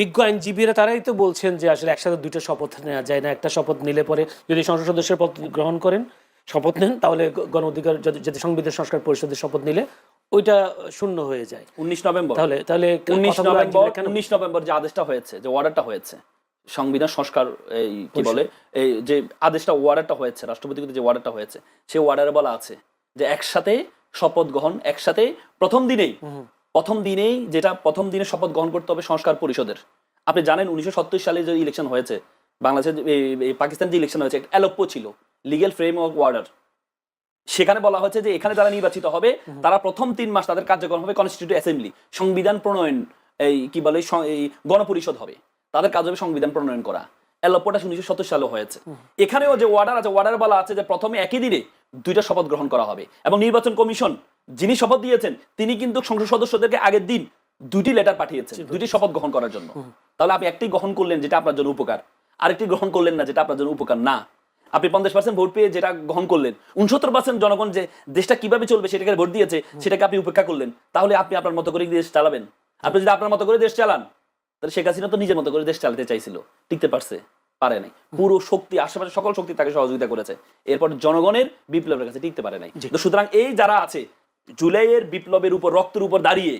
বিজ্ঞ আইনজীবীরা তারাই তো বলছেন যে আসলে একসাথে দুটো শপথ নেওয়া যায় না, একটা শপথ নিলে পরে যদি সংসদ সদস্যের পদ গ্রহণ করেন, শপথ নেন, তাহলে গণ অধিকার যদি সংবিধান সংস্কার পরিষদের শপথ নিলে ওইটা শূন্য হয়ে যায় 19 নভেম্বর। তাহলে তাহলে 19 নভেম্বর যে আদেশটা হয়েছে, যে অর্ডারটা হয়েছে সংবিধান সংস্কার, এই কি বলে, এই যে আদেশটা অর্ডারটা হয়েছে রাষ্ট্রপতি যে অর্ডারটা হয়েছে, সেই অর্ডারে বলা আছে যে একসাথে শপথ গ্রহণ, একসাথে প্রথম দিনেই যেটা প্রথম দিনে শপথ গ্রহণ করতে হবে সংস্কার পরিষদের। আপনি জানেন 1970 সালে যে ইলেকশন হয়েছে বাংলাদেশের, পাকিস্তান যে ইলেকশন হয়েছে, একটা এলোপ্য ছিল, লিগ্যাল ফ্রেমওয়ার্ক অর্ডার। সেখানে বলা হয়েছে যে এখানে যারা নির্বাচিত হবে তারা প্রথম 3 মাস তাদের কার্যক্রম হবে কনস্টিটিউটিভ অ্যাসেম্বলি, সংবিধান প্রণয়ন, এই কি বলে এই গণপরিষদ হবে, তাদের কাজ হবে সংবিধান প্রণয়ন করা। এলোপ্যটা 1970 সালে হয়েছে। এখানেও যে অর্ডার আছে, অর্ডার বলা আছে যে প্রথমে একই দিনে 2টা শপথ গ্রহণ করা হবে, এবং নির্বাচন কমিশন যিনি শপথ দিয়েছেন তিনি কিন্তু সংসদ সদস্যদেরকে আগের দিন 2টি লেটার পাঠিয়েছেন 2টি শপথ গ্রহণ করার জন্য। তাহলে আপনি একটি গ্রহণ করলেন যেটা আপনার জন্য উপকার, আরেকটি গ্রহণ করলেন না যেটা আপনার জন্য উপকার না। আপনি 50% ভোট পেয়ে যেটা গ্রহণ করলেন, 69% জনগণ যে দেশটা কিভাবে চলবে সেটাকে ভোট দিয়েছে, সেটাকে আপনি উপেক্ষা করলেন। তাহলে আপনি আপনার মতো করে দেশ চালাবেন? আপনি যদি আপনার মতো করে দেশ চালান, তাহলে শেখ হাসিনা তো নিজের মতো করে দেশ চালাতে চাইছিল, টিকতে পারছে? পারে নাই। পুরো শক্তি, আশেপাশে সকল শক্তি তাকে সহযোগিতা করেছে, এরপর জনগণের বিপ্লবের কাছে টিকতে পারে নাই। তো সুতরাং এই যারা আছে জুলাইয়ের বিপ্লবের উপর, রক্তের উপর দাঁড়িয়ে,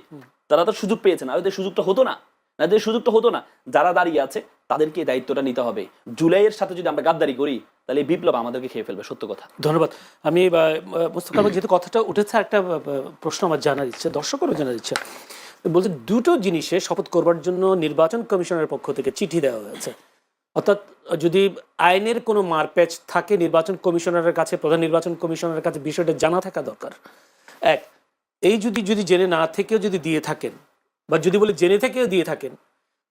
তারা তো সুযোগ পেয়েছে না, ওদের সুযোগটা হতো না, যারা দাঁড়িয়ে আছে তাদেরকে দায়িত্বটা নিতে হবে। জুলাইয়ের সাথে যদি আমরা গাদ্দারি করি তাহলে এই বিপ্লব আমাদেরকে খেয়ে ফেলবে, সত্য কথা। ধন্যবাদ। আমি মোস্তফা কামাল, যেহেতু কথাটা উঠেছে, একটা প্রশ্ন আমার জানার ইচ্ছে, দর্শকেরও জানার ইচ্ছে। বলছে দুটো জিনিসে শপথ করবার জন্য নির্বাচন কমিশনের পক্ষ থেকে চিঠি দেওয়া হয়েছে, অর্থাৎ যদি আইনের কোনো মারপ্যাচ থাকে নির্বাচন কমিশনারের কাছে, প্রধান নির্বাচন কমিশনারের কাছে বিষয়টা জানা থাকা দরকার। এক, এই যদি জেনে না থেকেও যদি দিয়ে থাকেন, বা যদি বলে জেনে থেকেও দিয়ে থাকেন,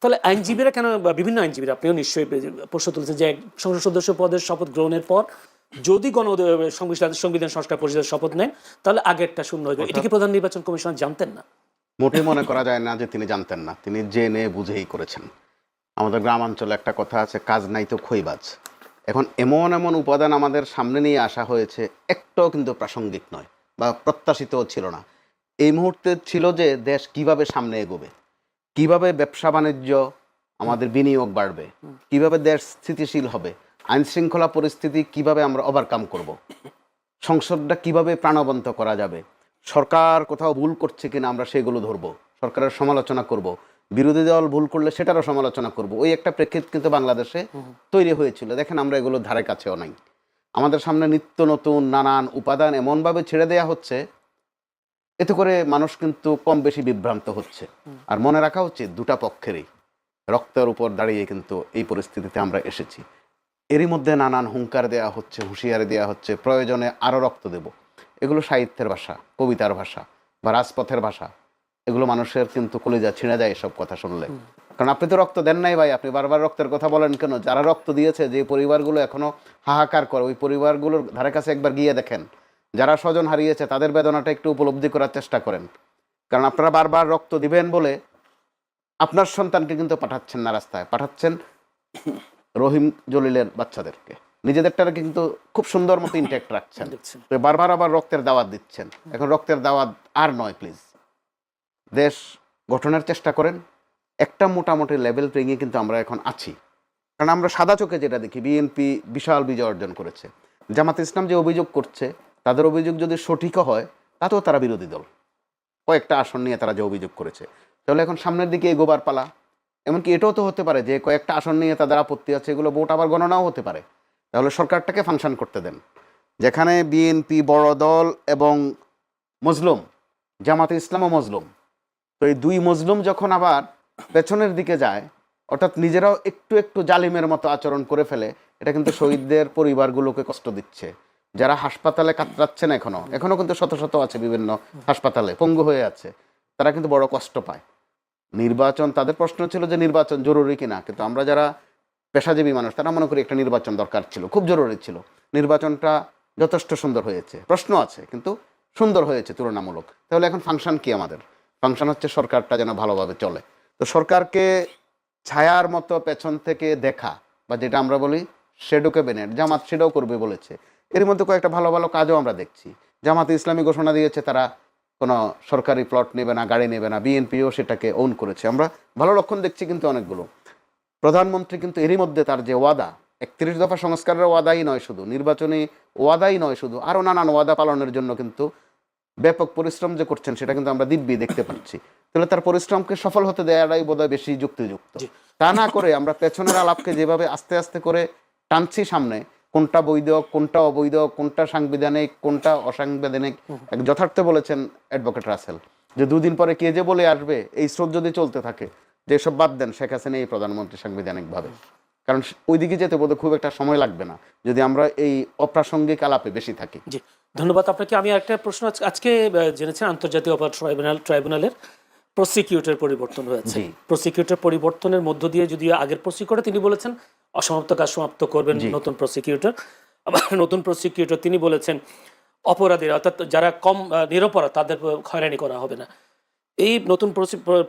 তাহলে আইনজীবীরা কেন, বা বিভিন্ন আইনজীবীরা, আপনিও নিশ্চয়ই প্রশ্ন তুলেছেন যে সংসদ সদস্য পদের শপথ গ্রহণের পর যদি সংবিধান সংস্কার পরিষদের শপথ নেন তাহলে আগেরটা শূন্য হয়ে যাবে, এটা কি প্রধান নির্বাচন কমিশনার জানতেন না? মোটেই মনে করা যায় না যে তিনি জানতেন না, তিনি জেনে বুঝেই করেছেন। আমাদের গ্রামাঞ্চলে একটা কথা আছে, কাজ নাই তো খইবাজ। এখন এমন এমন উপাদান আমাদের সামনে নিয়ে আসা হয়েছে, একটাও কিন্তু প্রাসঙ্গিক নয় বা প্রত্যাশিতও ছিল না। এই মুহূর্তে ছিল যে দেশ কিভাবে সামনে এগোবে, কিভাবে ব্যবসা বাণিজ্য, আমাদের বিনিয়োগ বাড়বে, কিভাবে দেশ স্থিতিশীল হবে, আইন শৃঙ্খলা পরিস্থিতি কিভাবে আমরা ওভারকাম করব, সংসদটা কিভাবে প্রাণবন্ত করা যাবে, সরকার কোথাও ভুল করছে কিনা আমরা সেগুলো ধরবো, সরকারের সমালোচনা করব, বিরোধী দল ভুল করলে সেটারও সমালোচনা করব। ওই একটা প্রেক্ষিত কিন্তু বাংলাদেশে তৈরি হয়েছিল। দেখেন, আমরা এগুলো ধারে কাছেও নাই। আমাদের সামনে নিত্য নতুন নানান উপাদান এমনভাবে ছেড়ে দেয়া হচ্ছে, এতে করে মানুষ কিন্তু কম বেশি বিভ্রান্ত হচ্ছে। আর মনে রাখা উচিত, দুটা পক্ষেরই রক্তের উপর দাঁড়িয়ে কিন্তু এই পরিস্থিতিতে আমরা এসেছি। এরই মধ্যে নানান হুঙ্কার দেওয়া হচ্ছে, হুঁশিয়ারি দেওয়া হচ্ছে, প্রয়োজনে আরও রক্ত দেব। এগুলো সাহিত্যের ভাষা, কবিতার ভাষা বা রাজপথের ভাষা। এগুলো মানুষের কিন্তু কলিজা ছিঁড়ে যায় এসব কথা শুনলে। কারণ আপনি তো রক্ত দেন নাই ভাই, আপনি বারবার রক্তের কথা বলেন কেন? যারা রক্ত দিয়েছে, যে পরিবারগুলো এখনো হাহাকার করে, ওই পরিবারগুলোর ধারে কাছে একবার গিয়ে দেখেন। যারা স্বজন হারিয়েছে তাদের বেদনাটা একটু উপলব্ধি করার চেষ্টা করেন। কারণ আপনারা বারবার রক্ত দিবেন বলে আপনার সন্তানকে কিন্তু পাঠাচ্ছেন না রাস্তায়, পাঠাচ্ছেন রহিম জলিলের বাচ্চাদেরকে, নিজেদেরটাকে কিন্তু খুব সুন্দর মতো ইনট্যাক্ট রাখছেন, তো বারবার আবার রক্তের দাওয়াত দিচ্ছেন। এখন রক্তের দাওয়াত আর নয়, প্লিজ দেশ গঠনের চেষ্টা করেন। একটা মোটামুটি লেভেল প্লেইংয়ে কিন্তু আমরা এখন আছি। কারণ আমরা সাদা চোখে যেটা দেখি, বিএনপি বিশাল বিজয় অর্জন করেছে। জামাত ইসলাম যে অভিযোগ করছে, তাদের অভিযোগ যদি সঠিকও হয়, তাতেও তারা বিরোধী দল, কয়েকটা আসন নিয়ে তারা যে অভিযোগ করেছে। তাহলে এখন সামনের দিকে এগোবার পালা। এমনকি এটাও তো হতে পারে যে কয়েকটা আসন নিয়ে তাদের আপত্তি আছে, এগুলো ভোট আবার গণনাও হতে পারে। তাহলে সরকারটাকে ফাংশন করতে দেন। যেখানে বিএনপি বড় দল এবং মজলুম, জামাতে ইসলামও মজলুম, তো এই দুই মজলুম যখন আবার পেছনের দিকে যায়, অর্থাৎ নিজেরাও একটু একটু জালিমের মতো আচরণ করে ফেলে, এটা কিন্তু শহীদদের পরিবারগুলোকে কষ্ট দিচ্ছে। যারা হাসপাতালে কাতরাচ্ছেন, এখনো কিন্তু শত শত আছে বিভিন্ন হাসপাতালে পঙ্গু হয়ে আছে, তারা কিন্তু বড় কষ্ট পায়। নির্বাচন, তাদের প্রশ্ন ছিল যে নির্বাচন জরুরি কিনা, কিন্তু আমরা যারা পেশাজীবী মানুষ তারা মনে করি একটা নির্বাচন দরকার ছিল, খুব জরুরি ছিল। নির্বাচনটা যথেষ্ট সুন্দর হয়েছে, প্রশ্ন আছে কিন্তু সুন্দর হয়েছে তুলনামূলক। তাহলে এখন ফাংশন কি আমাদের? ফাংশন হচ্ছে সরকারটা যেন ভালোভাবে চলে। তো সরকারকে ছায়ার মতো পেছন থেকে দেখা, বা যেটা আমরা বলি শ্যাডো ক্যাবিনেট, জামাত সেটাও করবে বলেছে। এর মধ্যে কয়েকটা ভালো ভালো কাজও আমরা দেখছি। জামাতে ইসলামী ঘোষণা দিয়েছে তারা কোনো সরকারি প্লট নেবে না, গাড়ি নেবে না, বিএনপিও সেটাকে ওন করেছে। আমরা ভালো লক্ষণ দেখছি কিন্তু অনেকগুলো। প্রধানমন্ত্রী কিন্তু এরই মধ্যে তার যে ওয়াদা, 31 দফা সংস্কারের ওয়াদাই নয় শুধু, নির্বাচনী ওয়াদাই নয় শুধু, আরও নানান ওয়াদা পালনের জন্য কিন্তু ব্যাপক পরিশ্রম যে করছেন সেটা কিন্তু আমরা দিব্যি দেখতে পাচ্ছি। তাহলে তার পরিশ্রমকে সফল হতে দেওয়াটাই বোধহয় বেশি যুক্তিযুক্ত। তা না করে আমরা পেছনের আলাপকে যেভাবে আস্তে আস্তে করে টানছি সামনে, কোনটা বৈধ, কোনটা অবৈধ, কোনটা সাংবিধানিক, কোনটা অসাংবিধানিক, এক যথার্থ বলেছেন অ্যাডভোকেট রাসেল যে 2 দিন পরে কে যে বলে আসবে, এই স্রোত যদি চলতে থাকে, যে সব বাদ দেন, শেখ হাসিনা এই প্রধানমন্ত্রী সাংবিধানিকভাবে, কারণ ওইদিকে যেতে বোধহয় খুব একটা সময় লাগবে না যদি আমরা এই অপ্রাসঙ্গিক আলাপে বেশি থাকি। জি, ধন্যবাদ আপনাকে। আমি একটা প্রশ্ন আজকে জেনেছেন আন্তর্জাতিক অপরাধ ট্রাইব্যুনালের প্রসিকিউটর পরিবর্তন হয়েছে। প্রসিকিউটর পরিবর্তনের মধ্য দিয়ে যদি আগের প্রসিকিউটর তিনি বলেছেন অসমাপ্ত কাজ সমাপ্ত করবেন নতুন প্রসিকিউটর, আবার নতুন প্রসিকিউটর তিনি বলেছেন অপরাধীরা অর্থাৎ যারা কম নিরপরাধ তাদের হয়রানি করা হবে না। এই নতুন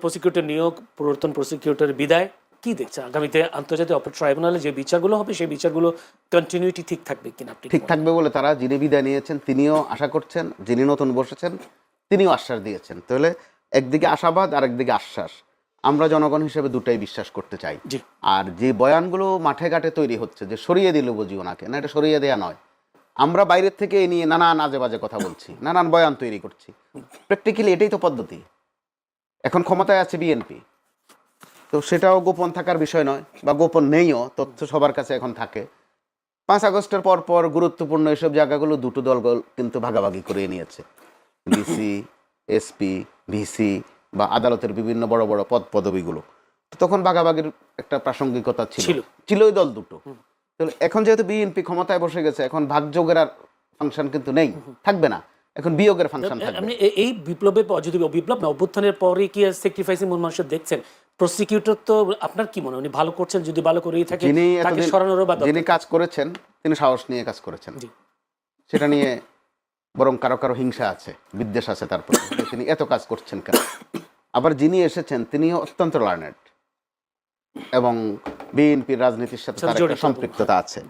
প্রসিকিউটর নিয়োগ, পরিবর্তন প্রসিকিউটর বিদায় কি দেখছে আগামীতে আন্তর্জাতিক অপরাধ ট্রাইব্যুনালে যে বিচারগুলো হবে সেই বিচারগুলো কন্টিনিউটি ঠিক থাকবে কিনা? ঠিক থাকবে বলে তারা যিনি বিদায় নিয়েছেন তিনিও আশা করছেন, যিনি নতুন বসেছেন তিনিও আশ্বাস দিয়েছেন। তাহলে একদিকে আশাবাদ আর একদিকে আশ্বাস, আমরা জনগণ হিসেবে দুটাই বিশ্বাস করতে চাই। আর যে বয়ানগুলো মাঠে ঘাটে তৈরি হচ্ছে যে সরিয়ে দিল বুঝি ওনাকে, না, এটা সরিয়ে দেওয়া নয়। আমরা বাইরের থেকে এই নিয়ে নানান আজে বাজে কথা বলছি, নানান বয়ান তৈরি করছি। প্র্যাকটিক্যালি এটাই তো পদ্ধতি। এখন ক্ষমতায় আছে বিএনপি, তো সেটাও গোপন থাকার বিষয় নয়, বা গোপন নেইও, তথ্য সবার কাছে এখন থাকে। 5 আগস্টের পর পর গুরুত্বপূর্ণ এসব জায়গাগুলো দুটো দল কিন্তু ভাগাভাগি করে নিয়েছে, ডিসি, এসপি, ভিসি বা আদালতের বিভিন্ন বড় বড় পদবিগুলো। তখন ভাগাভাগির একটা প্রাসঙ্গিকতা ছিল ওই দল দুটো। এখন যেহেতু বিএনপি ক্ষমতায় বসে গেছে, এখন ভাগযোগের আর ফাংশন কিন্তু নেই, থাকবে না, এখন বিয়োগের ফাংশন থাকবে। এই বিপ্লবের পর, যদি বিপ্লব না অভ্যুত্থানের পরে কি স্যাক্রিফাইসিং মন মানুষ দেখছেন প্রসিকিউটর, তো আপনার কি মনে হয় উনি ভালো করছেন? যদি ভালো করেই থাকে তাকে সরানোর বা যিনি কাজ করেছেন তিনি সাহস নিয়ে কাজ করেছেন, সেটা নিয়ে বরং কারো কারো হিংসা আছে, বিদ্বেষ আছে তার প্রতি, তিনি এত কাজ করছেন কেন। আবার যিনি এসেছেন তিনিও অত্যন্ত লার্নেড এবং বিএনপির রাজনীতির সাথে তার একটা সম্পৃক্ততা আছে।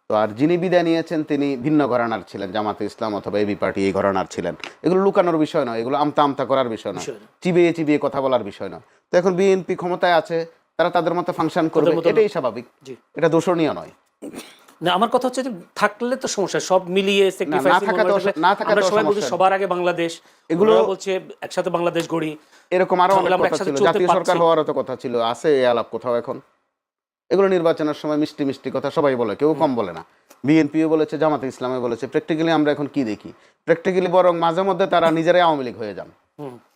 তো আর যিনি বিদায় নিয়েছেন তিনি ভিন্ন ঘরানার ছিলেন, জামাতে ইসলাম অথবা এবি পার্টি এই ঘরানার ছিলেন। এগুলো লুকানোর বিষয় নয়, এগুলো আমতা আমতা করার বিষয় নয়, চিবিয়ে চিবিয়ে কথা বলার বিষয় নয়। তো এখন বিএনপি ক্ষমতায় আছে, তারা তাদের মতো ফাংশন করবে, এটাই স্বাভাবিক, এটা দোষণীয় নয়। না, আমার কথা হচ্ছে যে থাকলে তো সমস্যা, সব মিলিয়ে সবার আগে বাংলাদেশ, এগুলো বলছে একসাথে বাংলাদেশ গড়ি, এরকম আরো অনেক কথা ছিল, জাতীয় সরকার হওয়ারও তো কথা ছিল, আছে এই আলাপ কোথাও এখন? এগুলো নির্বাচনের সময় মিষ্টি মিষ্টি কথা সবাই বলে, কেউ কম বলে না। বিএনপিও বলেছে, জামাতে ইসলামে বলেছে। প্র্যাকটিক্যালি আমরা এখন কি দেখি? প্র্যাকটিক্যালি বরং মাঝে মধ্যে তারা নিজেরাই আওয়ামী লীগ হয়ে যান,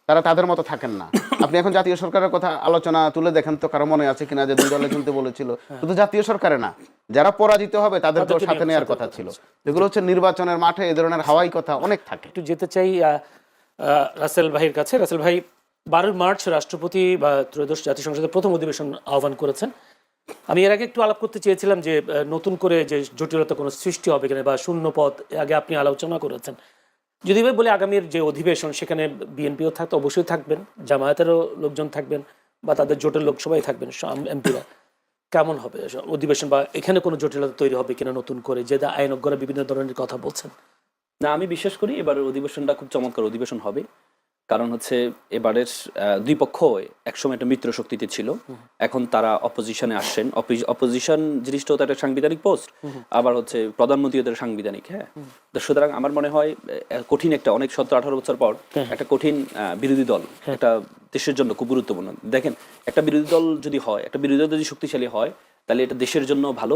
তারা তাদের মতো থাকেন না। আপনি এখন জাতীয় সরকারের কথা আলোচনা তুলে দেখেন তো, কারো মনে আছে কিনা যে 2 দলে কিন্তু বলেছিল শুধু জাতীয় সরকারে না, যারা পরাজিত হবে তাদেরকেও সাথে নেওয়ার কথা ছিল। এগুলো হচ্ছে নির্বাচনের মাঠে এই ধরনের হাওয়াই কথা অনেক থাকে। একটু যেতে চাই রাসেল ভাইয়ের কাছে। রাসেল ভাই, 12 মার্চ রাষ্ট্রপতি বা ত্রয়োদশ জাতীয় সংসদের প্রথম অধিবেশন আহ্বান করেছেন। আমি এর আগে একটু আলাপ করতে চেয়েছিলাম যে নতুন করে যে জটিলতা কোনো সৃষ্টি হবে কিনা বা শূন্য পদ, আগে আপনি আলোচনা করেছেন। যদি ভাই বলে আগামীর যে অধিবেশন সেখানে বিএনপিও থাকতে অবশ্যই থাকবেন, জামায়াতেরও লোকজন থাকবেন বা তাদের জোটের লোক সবাই থাকবেন, এমপিরা, কেমন হবে অধিবেশন? বা এখানে কোনো জটিলতা তৈরি হবে কিনা নতুন করে, যে আইনজ্ঞরা বিভিন্ন ধরনের কথা বলছেন? না, আমি বিশ্বাস করি এবারের অধিবেশনটা খুব চমৎকার অধিবেশন হবে। কারণ হচ্ছে এবারের 2 পক্ষ একসময় একটা মিত্র শক্তিতে ছিল, এখন তারা অপোজিশনে আসছেন। অপোজিশন জিনিসটাও তো একটা সাংবিধানিক পোস্ট, আবার হচ্ছে প্রধানমন্ত্রী ওদের সাংবিধানিক। হ্যাঁ, তো সুতরাং আমার মনে হয় কঠিন একটা, অনেক 17-18 বছর পর একটা কঠিন বিরোধী দল একটা দেশের জন্য খুব গুরুত্বপূর্ণ। দেখেন, একটা বিরোধী দল যদি হয়, একটা বিরোধী দল যদি শক্তিশালী হয়, তাহলে এটা দেশের জন্য ভালো,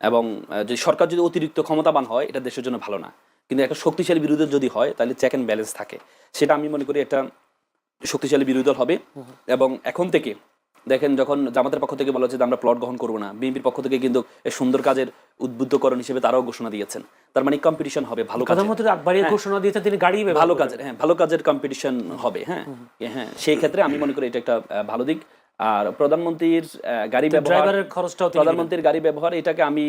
এবং যদি সরকার যদি অতিরিক্ত ক্ষমতাবান হয়, এটা দেশের জন্য ভালো না। কিন্তু একটা শক্তিশালী বিরোধী দল যদি হয়, তাহলে চেক অ্যান্ড ব্যালেন্স থাকে, সেটা আমি মনে করি একটা শক্তিশালী বিরোধী দল হবে। এবং এখন থেকে দেখেন, যখন জামাতের পক্ষ থেকে বলা হচ্ছে যে আমরা প্লট গ্রহণ করবো না, বিএনপির পক্ষ থেকে কিন্তু সুন্দর কাজের উদ্বুদ্ধকরণ হিসেবে তারাও ঘোষণা দিয়েছেন। তার মানে কম্পিটিশন হবে, ভালো কাজের ভালো কাজের কম্পিটিশন হবে। হ্যাঁ, সেই ক্ষেত্রে আমি মনে করি এটা একটা ভালো দিক। আর প্রধানমন্ত্রীর গাড়ি ব্যবহার, এটাকে আমি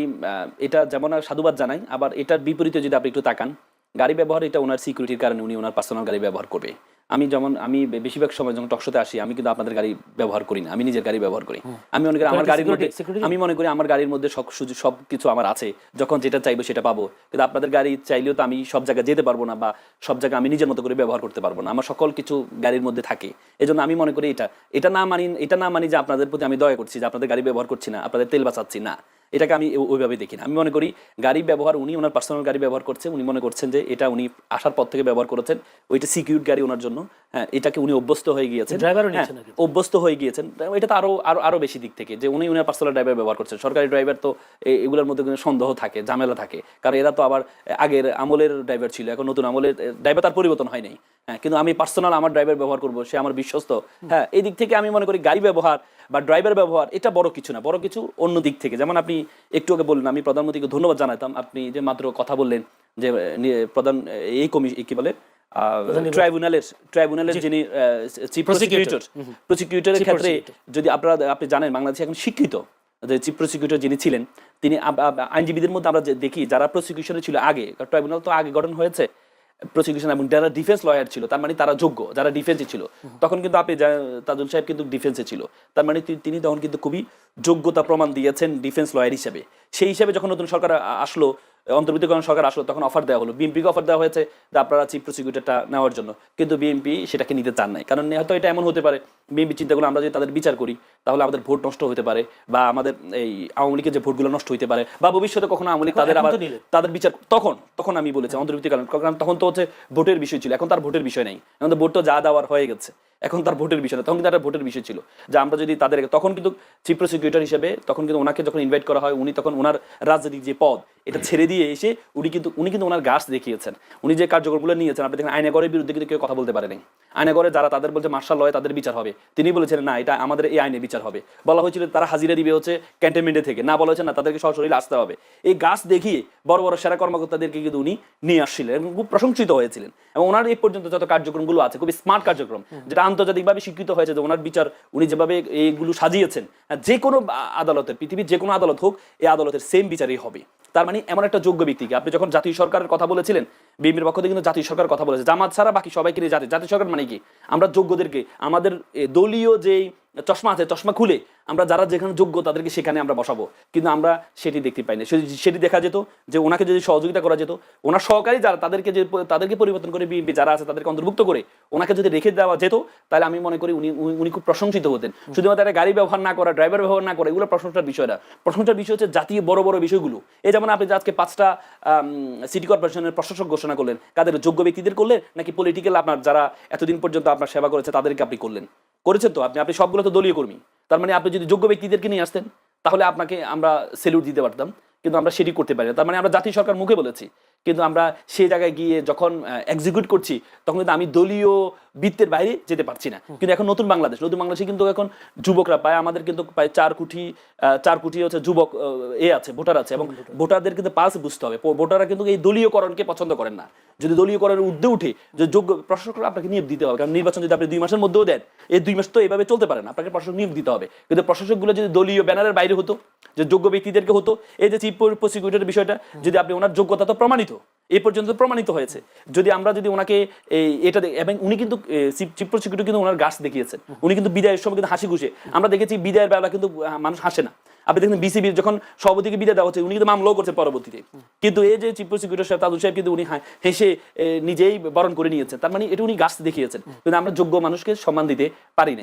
এটা যেমন সাধুবাদ জানাই, আবার এটার বিপরীতে যদি আপনি একটু তাকান, গাড়ি ব্যবহার এটা ওনার সিকিউরিটির কারণে উনি ওনার পার্সোনাল গাড়ি ব্যবহার করবে। আমি বেশিরভাগ সময় যখন টকশোতে আসি আমি কিন্তু আপনাদের গাড়ি ব্যবহার করি না, আমি নিজের গাড়ি ব্যবহার করি। আমি মনে করি আমার গাড়ির মধ্যে আমার গাড়ির মধ্যে সব কিছু আমার আছে, যখন যেটা চাইবো সেটা পাবো। কিন্তু আপনাদের গাড়ি চাইলেও তো আমি সব জায়গায় যেতে পারবো না, বা সব জায়গায় আমি নিজের মতো করে ব্যবহার করতে পারবো না, আমার সকল কিছু গাড়ির মধ্যে থাকে। এই জন্য আমি মনে করি এটা না মানি যে আপনাদের প্রতি আমি দয়া করছি, যে আপনাদের গাড়ি ব্যবহার করছি না, আপনাদের তেল বাঁচাচ্ছি না, এটাকে আমি ওইভাবে দেখি না। আমি মনে করি গাড়ি ব্যবহার, উনি ওনার পার্সোনাল গাড়ি ব্যবহার করছেন, উনি মনে করছেন যে এটা উনি আসার পর থেকে ব্যবহার করেছেন, ওইটা সিকিউর গাড়ি ওনার জন্য। হ্যাঁ, এটাকে উনি অভ্যস্ত হয়ে গিয়েছেন, অভ্যস্ত হয়ে গিয়েছেন। এটা তো আরো বেশি দিক থেকে, যে উনি ওনার পার্সোনাল ড্রাইভার ব্যবহার করছেন। সরকারি ড্রাইভার তো এগুলোর মধ্যে সন্দেহ থাকে, ঝামেলা থাকে, কারণ এরা তো আবার আগের আমলের ড্রাইভার ছিল, এখন নতুন আমলের ড্রাইভার, তার পরিবর্তন হয় নাই। হ্যাঁ, কিন্তু আমি পার্সোনাল আমার ড্রাইভার ব্যবহার করবো, সে আমার বিশ্বস্ত। হ্যাঁ, এই দিক থেকে আমি মনে করি গাড়ি ব্যবহার বা ড্রাইভার ব্যবহার এটা বড় কিছু না, বড় কিছু অন্য দিক থেকে। যেমন আপনি একটু আগে বললেন, আমি প্রধানমন্ত্রীকে ধন্যবাদ জানাতাম, আপনি যে মাত্র কথা বললেন যে প্রধান এই কি বলে ট্রাইব্যুনালের যিনি চিফ প্রসিকিউটরের ক্ষেত্রে, যদি আপনি জানেন বাংলাদেশে এখন শিক্ষিত যে চিফ প্রসিকিউটর যিনি ছিলেন, তিনি আইনজীবীদের মধ্যে আমরা দেখি যারা প্রসিকিউশনে ছিল আগে, ট্রাইব্যুনাল তো আগে গঠন হয়েছে, প্রসিকিউশন এবং যারা ডিফেন্স লয়ার ছিল, তার মানে তারা যোগ্য, যারা ডিফেন্সে ছিল তখন কিন্তু আপনি তাজুল সাহেব কিন্তু ডিফেন্সে ছিল, তার মানে তিনি তখন কিন্তু খুবই যোগ্যতা প্রমাণ দিয়েছেন ডিফেন্স লয়ার হিসেবে। সেই হিসেবে যখন নতুন সরকার আসলো, অন্তর্বর্তীকালীন সরকার আসলো, তখন অফার দেওয়া হলো, বিএনপিকে অফার দেওয়া হয়েছে যে আপনারা চিফ প্রসিকিউটরটা নেওয়ার জন্য, কিন্তু বিএনপি সেটাকে নিতে চান নাই। কারণ হয়তো এটা এমন হতে পারে, বিএনপি চিন্তা করলে আমরা যদি তাদের বিচার করি তাহলে আমাদের ভোট নষ্ট হতে পারে, বা আমাদের এই আওয়ামী লীগের যে ভোটগুলো নষ্ট হতে পারে, বা ভবিষ্যতে কখনো আওয়ামী লীগ তাদের বিচার, তখন আমি বলেছি অন্তর্বর্তীকালীন, কারণ তখন তো হচ্ছে ভোটের বিষয় ছিল, এখন তার ভোটের বিষয় নেই, এখন তো ভোট তো যা দেওয়ার হয়ে গেছে, এখন তার ভোটের বিষয় না, তখন কিন্তু একটা ভোটের বিষয় ছিল যে আমরা যদি তাদের, তখন কিন্তু চিফ প্রসিকিউটর হিসেবে তখন কিন্তু ওনাকে যখন ইনভাইট করা হয়, উনি তখন ওনার রাজনৈতিক যে পদ এটা ছেড়ে দিয়ে এসে উনি কিন্তু ওনার গাছ দেখিয়েছেন, উনি যে কার্যক্রমগুলো নিয়েছেন। আপনি দেখেন আইনাগরের বিরুদ্ধে কিন্তু কেউ কথা বলতে পারেনি, আইনাগরে যারা তাদের বলছে মার্শাল লয় তাদের বিচার হবে, তিনি বলেছেন না, এটা আমাদের এই আইনে বিচার হবে। বলা হয়েছিল তারা হাজিরা দিবে হচ্ছে ক্যান্টনমেন্টে থেকে, না বলা হয়েছে না তাদেরকে সরাসরি আসতে হবে। এই গাছ দেখিয়ে বড় বড় সেরা কর্মকর্তাদেরকে কিন্তু উনি নিয়ে আসছিলেন এবং খুব প্রশংসিত হয়েছিলেন। এবং ওনার এই পর্যন্ত যত কার্যক্রমগুলো আছে খুবই স্মার্ট কার্যক্রম, যেটা আন্তর্জাতিকভাবে স্বীকৃত হয়েছে যে ওনার বিচার উনি যেভাবে এইগুলো সাজিয়েছেন, যে কোনো আদালতের, পৃথিবীর যে কোনো আদালত হোক, এই আদালতের সেম বিচারই হবে। তার মানে এমন একটা যোগ্য ব্যক্তিকে, আপনি যখন জাতীয় সরকারের কথা বলেছিলেন, বিএনপির পক্ষ থেকে কিন্তু জাতীয় সরকার কথা বলেছে, জামাত ছাড়া বাকি সবাইকে নিয়ে জাতীয় সরকার মানে কি, আমরা যোগ্যদেরকে, আমাদের দলীয় যেই চশমা আছে, চশমা খুলে আমরা যারা যেখানে যোগ্য তাদেরকে সেখানে আমরা বসাবো, কিন্তু আমরা সেটি দেখতে পাই না। সেটি দেখা যেত যে ওনাকে যদি সহযোগিতা করা যেত, ওনার সহকারী যারা তাদেরকে পরিবর্তন করে বিএনপি যারা আছে তাদেরকে অন্তর্ভুক্ত করে ওনাকে যদি রেখে দেওয়া যেত, তাহলে আমি মনে করি উনি খুব প্রশংসিত হতেন। শুধুমাত্র একটা গাড়ি ব্যবহার না করা, ড্রাইভার ব্যবহার না করা, এগুলো প্রশংসার বিষয় না। প্রশংসার বিষয় হচ্ছে জাতীয় বড় বড় বিষয়গুলো। এই যেমন আপনি আজকে 5টা সিটি কর্পোরেশনের প্রশাসক ঘোষণা করলেন, কাদের যোগ্য ব্যক্তিদের করলেন নাকি পলিটিক্যাল আপনার যারা এতদিন পর্যন্ত আপনার সেবা করেছে তাদেরকে আপনি করেছেন? তো আপনি সবগুলো তো দলীয় কর্মী, তার মানে আপনি যদি যোগ্য ব্যক্তিদেরকে নিয়ে আসতেন তাহলে আপনাকে আমরা স্যালুট দিতে পারতাম, কিন্তু আমরা সেটি করতে পারি না। তার মানে আমরা জাতীয় সরকার মুখে বলেছি, কিন্তু আমরা সেই জায়গায় গিয়ে যখন এক্সিকিউট করছি তখন কিন্তু আমি দলীয় বৃত্তের বাইরে যেতে পারছি না। কিন্তু এখন নতুন বাংলাদেশে কিন্তু এখন যুবকরা পায়, আমাদের কিন্তু প্রায় 4 কোটি হচ্ছে যুবক আছে, ভোটার আছে, এবং ভোটারদের কিন্তু পালস বুঝতে হবে। ভোটাররা কিন্তু এই দলীয়করণকে পছন্দ করেন না। যদি দলীয়করণের ঊর্ধ্বে উঠে যে যোগ্য প্রশাসকরা আপনাকে নিয়োগ দিতে হবে, কারণ নির্বাচন যদি আপনি 2 মাসের মধ্যেও দেন, এই 2 মাস তো এভাবে চলতে পারে না, আপনাকে প্রশাসক নিয়োগ দিতে হবে। কিন্তু প্রশাসকগুলো যদি দলীয় ব্যানারের বাইরে হতো, যে যোগ্য ব্যক্তিদেরকে হতো, এই যে চিফ প্রসিকিউটরের বিষয়টা, যদি আপনি ওনার যোগ্যতা তো প্রমাণিত, এই পর্যন্ত প্রমাণিত হয়েছে, যদি আমরা যদি ওনাকে এটা, এবং উনি কিন্তু চিফ প্রসিকিউটর কিন্তু ওনার গাছ দেখিয়েছেন, উনি কিন্তু বিদায়ের সময় কিন্তু হাসি খুশি, আমরা দেখেছি বিদায়ের বেলা কিন্তু মানুষ হাসে না। আপনি দেখেন বিসিবির যখন সভাপতিকে বিদায় দেওয়া হচ্ছে, উনি কিন্তু মামলাও করছেন পরবর্তীতে, কিন্তু এই যে চিফ প্রসিকিউটর সাহেব তাজুল সাহেব কিন্তু উনি হেসে নিজেই বরণ করে নিয়েছেন। তার মানে এটা উনি গাছ দেখিয়েছেন, কিন্তু আমরা যোগ্য মানুষকে সম্মান দিতে পারি না।